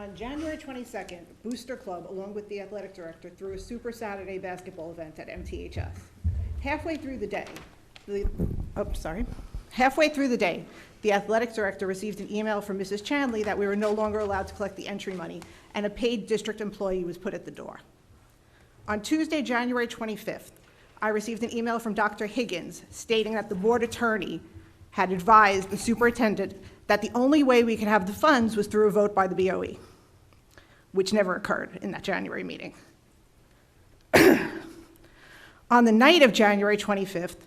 On January 22nd, Booster Club, along with the athletic director, threw a Super Saturday basketball event at MTHS. Halfway through the day, the athletic director received an email from Mrs. Chanley that we were no longer allowed to collect the entry money, and a paid district employee was put at the door. On Tuesday, January 25th, I received an email from Dr. Higgins stating that the board attorney had advised the superintendent that the only way we could have the funds was through a vote by the BOE, which never occurred in that January meeting. On the night of January 25th,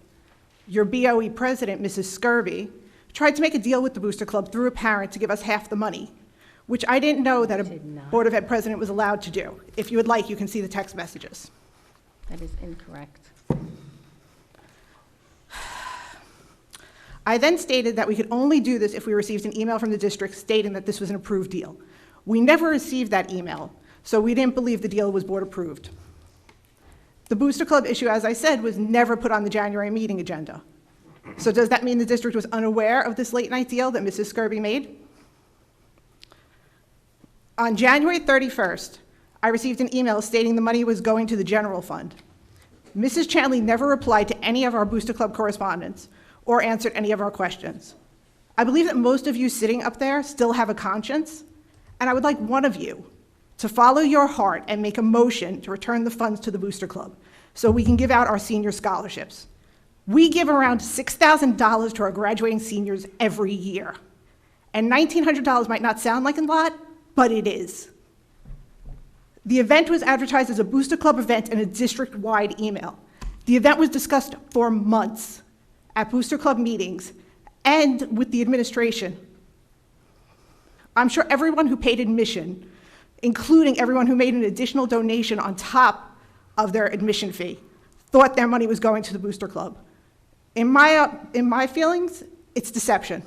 your BOE president, Mrs. Skirby, tried to make a deal with the Booster Club through a parent to give us half the money, which I didn't know that a Board of Ed president was allowed to do. If you would like, you can see the text messages. That is incorrect. I then stated that we could only do this if we received an email from the district stating that this was an approved deal. We never received that email, so we didn't believe the deal was board approved. The Booster Club issue, as I said, was never put on the January meeting agenda. So does that mean the district was unaware of this late night deal that Mrs. Skirby made? On January 31st, I received an email stating the money was going to the general fund. Mrs. Chanley never replied to any of our Booster Club correspondence or answered any of our questions. I believe that most of you sitting up there still have a conscience, and I would like one of you to follow your heart and make a motion to return the funds to the Booster Club so we can give out our senior scholarships. We give around $6,000 to our graduating seniors every year. And $1,900 might not sound like a lot, but it is. The event was advertised as a Booster Club event in a district-wide email. The event was discussed for months at Booster Club meetings and with the administration. I'm sure everyone who paid admission, including everyone who made an additional donation on top of their admission fee, thought their money was going to the Booster Club. In my feelings, it's deception.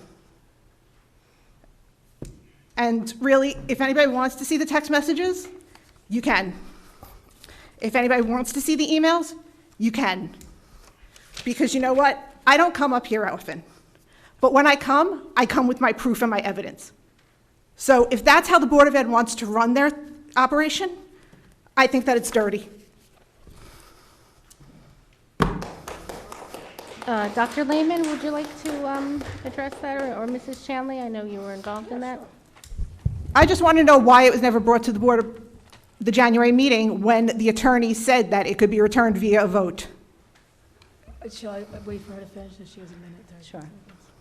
And really, if anybody wants to see the text messages, you can. If anybody wants to see the emails, you can. Because you know what? I don't come up here often. But when I come with my proof and my evidence. So if that's how the Board of Ed wants to run their operation, I think that it's dirty. Dr. Lehman, would you like to address that, or Mrs. Chanley? I know you were involved in that. I just want to know why it was never brought to the board of the January meeting when the attorney said that it could be returned via a vote. Shall I wait for her to finish? She has a minute. Sure.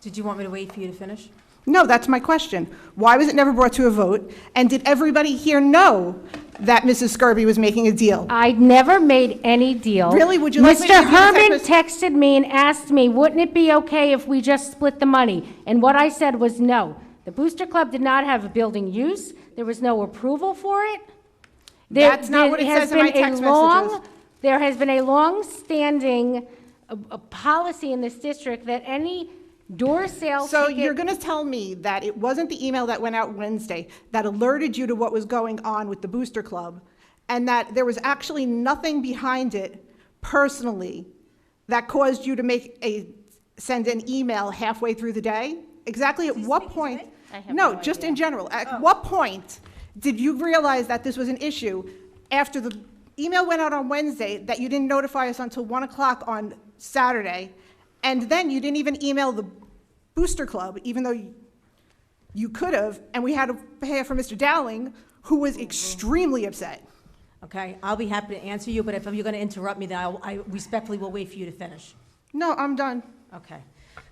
Did you want me to wait for you to finish? No, that's my question. Why was it never brought to a vote? And did everybody here know that Mrs. Skirby was making a deal? I never made any deal. Really? Would you like me to Mr. give you the Herman text texted me and asked me, wouldn't it be okay if we just split the money? And what I said was no. The Booster Club did not have a building use. There was no approval for it. That's not what it says in my text messages. There has been a long-standing policy in this district that any door sale So ticket. you're going to tell me that it wasn't the email that went out Wednesday that alerted you to what was going on with the Booster Club, and that there was actually nothing behind it personally that caused you to send an email halfway through the day? Exactly at what point? I have No, no just idea. in general. At what point did you realize that this was an issue after the email went out on Wednesday that you didn't notify us until 1 o'clock on Saturday, and then you didn't even email the Booster Club, even though you could have, and we had to pay for Mr. Dowling, who was extremely upset. Okay, I'll be happy to answer you, but if you're going to interrupt me, then I respectfully will wait for you to finish. No, I'm done. Okay.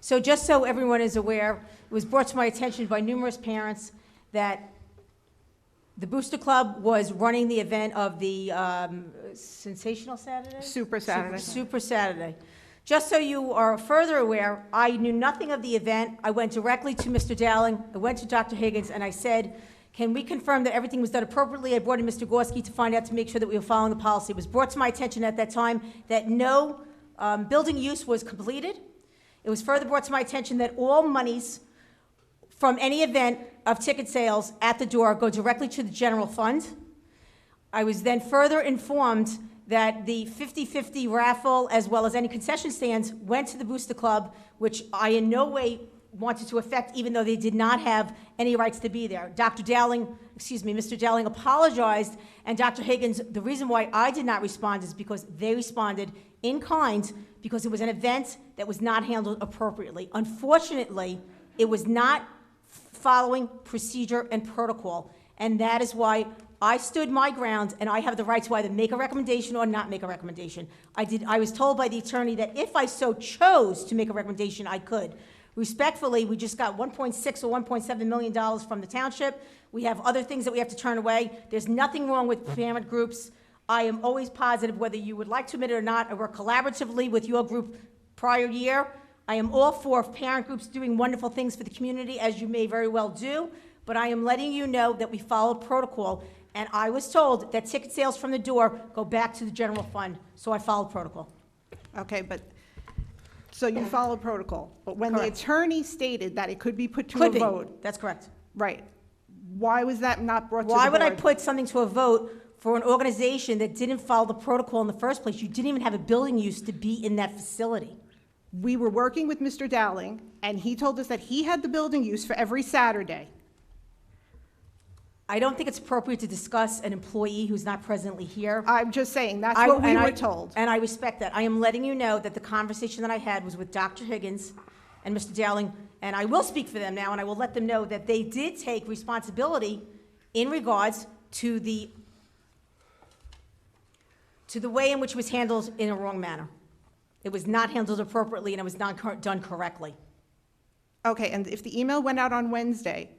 So just so everyone is aware, it was brought to my attention by numerous parents that the Booster Club was running the event of the Sensational Saturday? Super Saturday. Super Saturday. Just so you are further aware, I knew nothing of the event. I went directly to Mr. Dowling, I went to Dr. Higgins, and I said, can we confirm that everything was done appropriately? I brought in Mr. Gorski to find out, to make sure that we were following the policy. It was brought to my attention at that time that no building use was completed. It was further brought to my attention that all monies from any event of ticket sales at the door go directly to the general fund. I was then further informed that the 50-50 raffle, as well as any concession stands, went to the Booster Club, which I in no way wanted to affect, even though they did not have any rights to be there. Mr. Dowling apologized, and Dr. Higgins, the reason why I did not respond is because they responded in kind, because it was an event that was not handled appropriately. Unfortunately, it was not following procedure and protocol, and that is why I stood my ground, and I have the right to either make a recommendation or not make a recommendation. I was told by the attorney that if I so chose to make a recommendation, I could. Respectfully, we just got $1.6 or $1.7 million from the township. We have other things that we have to turn away. There's nothing wrong with parent groups. I am always positive, whether you would like to admit it or not. I work collaboratively with your group prior year. I am all for parent groups doing wonderful things for the community, as you may very well do, but I am letting you know that we followed protocol, and I was told that ticket sales from the door go back to the general fund, so I followed protocol. Okay, but, so you followed protocol, but when the Correct. attorney stated that it could be put to a Could be, vote, that's correct. right, why was that not brought to the Why board? would I put something to a vote for an organization that didn't follow the protocol in the first place? You didn't even have a building use to be in that facility. We were working with Mr. Dowling, and he told us that he had the building use for every Saturday. I don't think it's appropriate to discuss an employee who's not presently here. I'm just saying, that's what we were told. And I respect that. I am letting you know that the conversation that I had was with Dr. Higgins and Mr. Dowling, and I will speak for them now, and I will let them know that they did take responsibility in regards to the way in which it was handled in a wrong manner. It was not handled appropriately, and it was not done correctly. Okay, and if the email went out on Wednesday,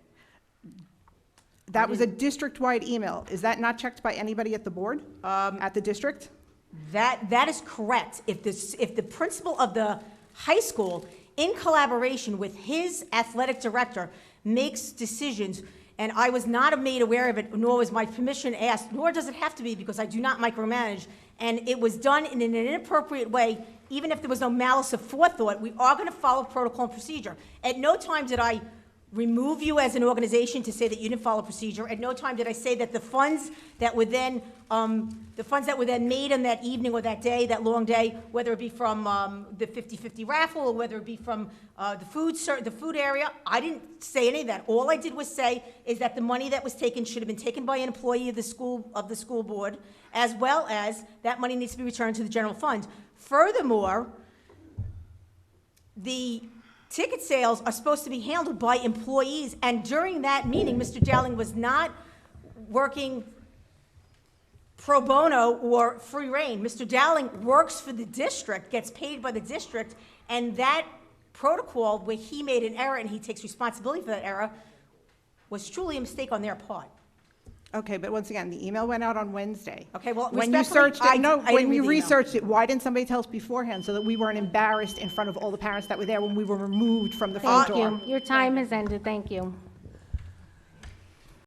that was a district-wide email. Is that not checked by anybody at the board, at the district? That is correct. If the principal of the high school, in collaboration with his athletic director, makes decisions, and I was not made aware of it, nor was my permission asked, nor does it have to be, because I do not micromanage, and it was done in an inappropriate way, even if there was no malice of forethought, we are going to follow protocol and procedure. At no time did I remove you as an organization to say that you didn't follow procedure. At no time did I say that the funds that were then made on that evening or that day, that long day, whether it be from the 50-50 raffle or whether it be from the food area, I didn't say any of that. All I did was say is that the money that was taken should have been taken by an employee of the school board, as well as that money needs to be returned to the general fund. Furthermore, the ticket sales are supposed to be handled by employees, and during that meeting, Mr. Dowling was not working pro bono or free reign. Mr. Dowling works for the district, gets paid by the district, and that protocol where he made an error and he takes responsibility for that error was truly a mistake on their part. Okay, but once again, the email went out on Wednesday. Okay, well, when you respectfully, searched it, I didn't when read you the email. researched it, why didn't somebody tell us beforehand so that we weren't embarrassed in front of all the parents that were there when we were removed from the front Thank door? you. Your time has ended. Thank you.